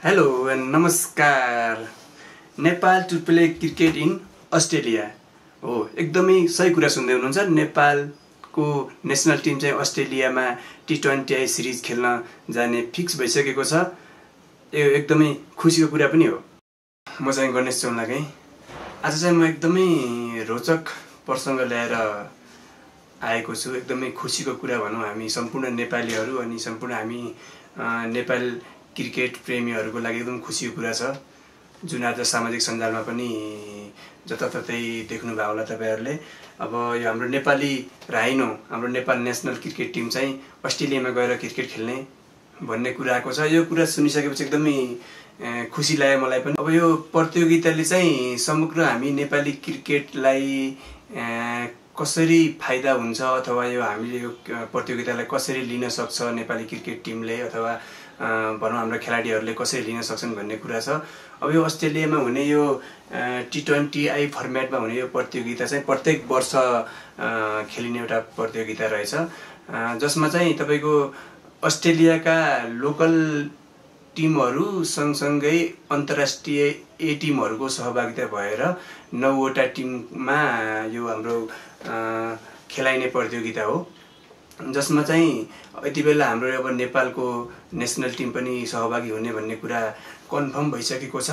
Hello and नमस्कार। Nepal to play cricket in Australia हो, एकदमै सही कुरा सुन्दै हुनुहुन्छ। नेपालको नेसनल टिम चाहिँ अस्ट्रेलियामा T20I सिरिज खेल्न जाने फिक्स भइसकेको छ। यो एकदमै खुसीको कुरा पनि हो। म चाहिँ गणेश चौलाकै। आज चाहिँ म एकदमै रोचक प्रसङ्ग ल्याएर आएको छु। एकदमै खुसीको कुरा भनौँ हामी सम्पूर्ण नेपालीहरू अनि सम्पूर्ण हामी नेपाल क्रिकेट प्रेमीहरूको लागि एकदम खुसीको कुरा छ, जुन आज सामाजिक सञ्जालमा पनि जताततै देख्नुभयो होला तपाईहरूले। अब यो हाम्रो नेपाली राइनो, हाम्रो नेपाल नेसनल क्रिकेट टिम चाहिँ अस्ट्रेलियामा गएर क्रिकेट खेल्ने भन्ने कुरा आएको छ। यो कुरा सुनिसकेपछि एकदमै खुसी लाग्यो मलाई पनि। अब यो प्रतियोगिताले चाहिँ समग्र हामी नेपाली क्रिकेटलाई कसरी फाइदा हुन्छ अथवा यो हामीले यो प्रतियोगितालाई कसरी लिन सक्छ नेपाली क्रिकेट टिमले अथवा भनौँ हाम्रो खेलाडीहरूले कसरी लिन सक्छन् भन्ने कुरा छ। अब यो अस्ट्रेलियामा हुने यो T20I फर्मेटमा हुने यो प्रतियोगिता चाहिँ प्रत्येक वर्ष खेलिने एउटा प्रतियोगिता रहेछ, जसमा चाहिँ तपाईँको अस्ट्रेलियाका लोकल टिमहरू सँगसँगै अन्तर्राष्ट्रिय ए टिमहरूको सहभागिता भएर 9वटा टिममा यो हाम्रो खेलाइने प्रतियोगिता हो, जसमा चाहिँ यति बेला हाम्रो अब नेपालको नेसनल टिम पनि सहभागी हुने भन्ने कुरा कन्फर्म भइसकेको छ।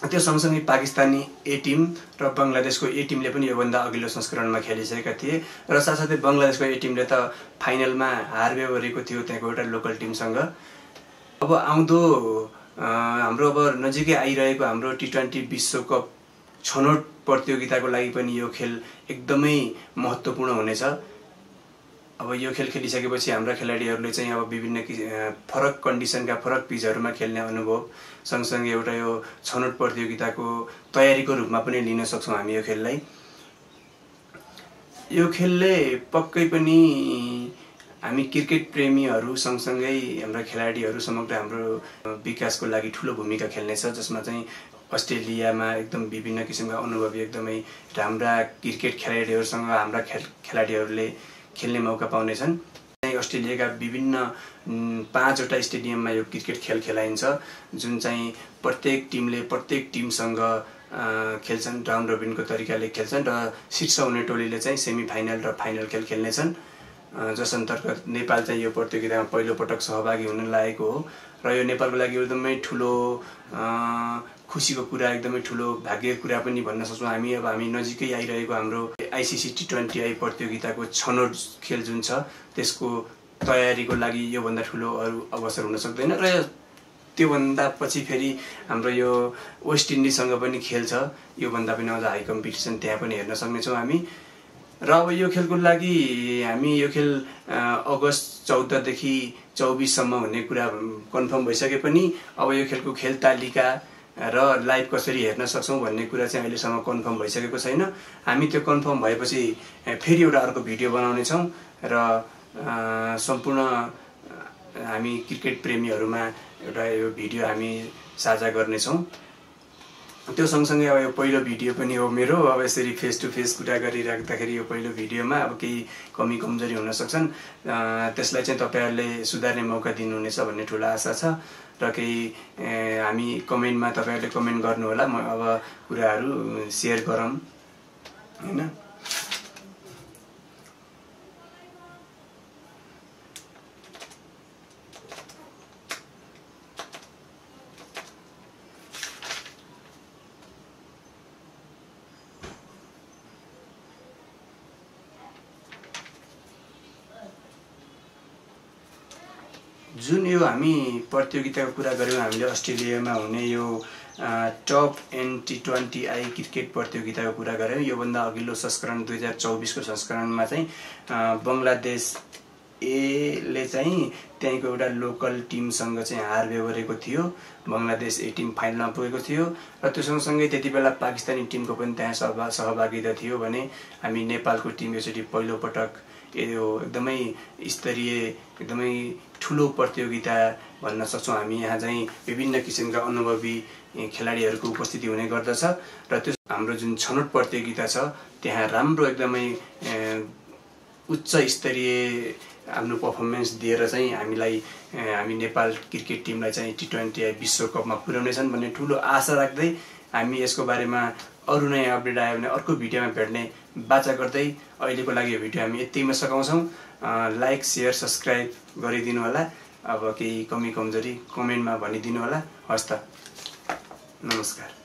त्यो सँगसँगै पाकिस्तानी ए टिम र बङ्गलादेशको ए टिमले पनि योभन्दा अघिल्लो संस्करणमा खेलिसकेका थिए र साथसाथै बङ्गलादेशको ए टिमले त फाइनलमा हार बेहोरेको थियो त्यहाँको एउटा लोकल टिमसँग। अब आउँदो हाम्रो अब नजिकै आइरहेको हाम्रो T20 विश्वकप छनौट प्रतियोगिताको लागि पनि यो खेल एकदमै महत्त्वपूर्ण हुनेछ। अब यो खेल खेलिसकेपछि हाम्रा खेलाडीहरूले चाहिँ अब विभिन्न फरक कन्डिसनका फरक पिचहरूमा खेल्ने अनुभव सँगसँगै एउटा यो छनौट प्रतियोगिताको तयारीको रूपमा पनि लिन सक्छौँ हामी यो खेललाई। यो खेलले पक्कै पनि हामी क्रिकेट प्रेमीहरू सँगसँगै हाम्रा खेलाडीहरू समग्र हाम्रो विकासको लागि ठुलो भूमिका खेल्नेछ, जसमा चाहिँ अस्ट्रेलियामा एकदम विभिन्न किसिमका अनुभवी एकदमै राम्रा क्रिकेट खेलाडीहरूसँग हाम्रा खेलाडीहरूले खेल्ने मौका पाउनेछन्। अस्ट्रेलियाका विभिन्न 5वटा स्टेडियममा यो क्रिकेट खेल खेलाइन्छ, जुन चाहिँ प्रत्येक टिमले प्रत्येक टिमसँग खेल्छन्, राउन्ड रोबिनको तरिकाले खेल्छन् र शीर्ष हुने टोलीले चाहिँ सेमी फाइनल र फाइनल खेल खेल्नेछन्, जस अन्तर्गत नेपाल चाहिँ यो प्रतियोगितामा पहिलोपटक सहभागी हुन लागेको हो र यो नेपालको लागि एकदमै ठुलो खुसीको कुरा, एकदमै ठुलो भाग्यको कुरा पनि भन्न सक्छौँ हामी। अब हामी नजिकै आइरहेको हाम्रो ICC T20I प्रतियोगिताको छनौट खेल जुन छ त्यसको तयारीको लागि योभन्दा ठुलो अरू अवसर हुन सक्दैन र त्योभन्दा पछि फेरि हाम्रो यो वेस्ट इन्डिजसँग पनि खेल छ, योभन्दा पनि अझ हाई कम्पिटिसन त्यहाँ पनि हेर्न सक्नेछौँ हामी। र अब यो खेलको लागि हामी यो खेल अगस्त 14 देखि 24 सम्म हुने कुरा कन्फर्म भइसके पनि अब यो खेलको खेल तालिका र लाइभ कसरी हेर्न सक्छौँ भन्ने कुरा चाहिँ अहिलेसम्म कन्फर्म भइसकेको छैन। हामी त्यो कन्फर्म भएपछि फेरि एउटा अर्को भिडियो बनाउनेछौँ र सम्पूर्ण हामी क्रिकेट प्रेमीहरूमा एउटा यो भिडियो हामी साझा गर्नेछौँ। त्यो सँगसँगै अब यो पहिलो भिडियो पनि हो मेरो। अब यसरी फेस टु फेस कुरा गरिराख्दाखेरि यो पहिलो भिडियोमा अब केही कमी कमजोरी हुन सक्छन्, त्यसलाई चाहिँ तपाईँहरूले सुधार्ने मौका दिनुहुनेछ भन्ने ठुलो आशा छ र केही हामी कमेन्टमा तपाईँहरूले कमेन्ट गर्नुहोला, म अब कुराहरू सेयर गरौँ हैन। जुन यो हामी प्रतियोगिताको कुरा गऱ्यौँ, हामीले अस्ट्रेलियामा हुने यो टप एन्ड T20I क्रिकेट प्रतियोगिताको कुरा गऱ्यौँ। योभन्दा अघिल्लो संस्करण 2024 को संस्करणमा चाहिँ बङ्गलादेश एले चाहिँ त्यहीँको एउटा लोकल टिमसँग चाहिँ हार बेहोरेको थियो। बङ्गलादेश ए टिम फाइनलमा पुगेको थियो र त्यो सँगसँगै त्यति बेला पाकिस्तानी टिमको पनि त्यहाँ सहभागिता थियो भने हामी नेपालको टिम यसरी पहिलोपटक यो एकदमै स्तरीय एकदमै ठुलो प्रतियोगिता भन्न सक्छौँ हामी। यहाँ चाहिँ विभिन्न किसिमका अनुभवी खेलाडीहरूको उपस्थिति हुने गर्दछ र त्यो हाम्रो जुन छनौट प्रतियोगिता छ त्यहाँ राम्रो एकदमै उच्च स्तरीय आफ्नो पर्फर्मेन्स दिएर चाहिँ हामी नेपाल क्रिकेट टिमलाई चाहिँ T20 विश्वकपमा पुर्याउनेछन् भन्ने ठुलो आशा राख्दै हामी यसको बारेमा अरू नयाँ अपडेट आयो भने अर्को भिडियोमा भेट्ने बाचा गर्दै अहिलेको लागि यो भिडियो हामी यतिमै सघाउँछौँ। लाइक शेयर सब्सक्राइब गरिदिनु होला। अब केही कमी कमजोरी कमेन्टमा भनिदिनु होला। हस् त, नमस्कार।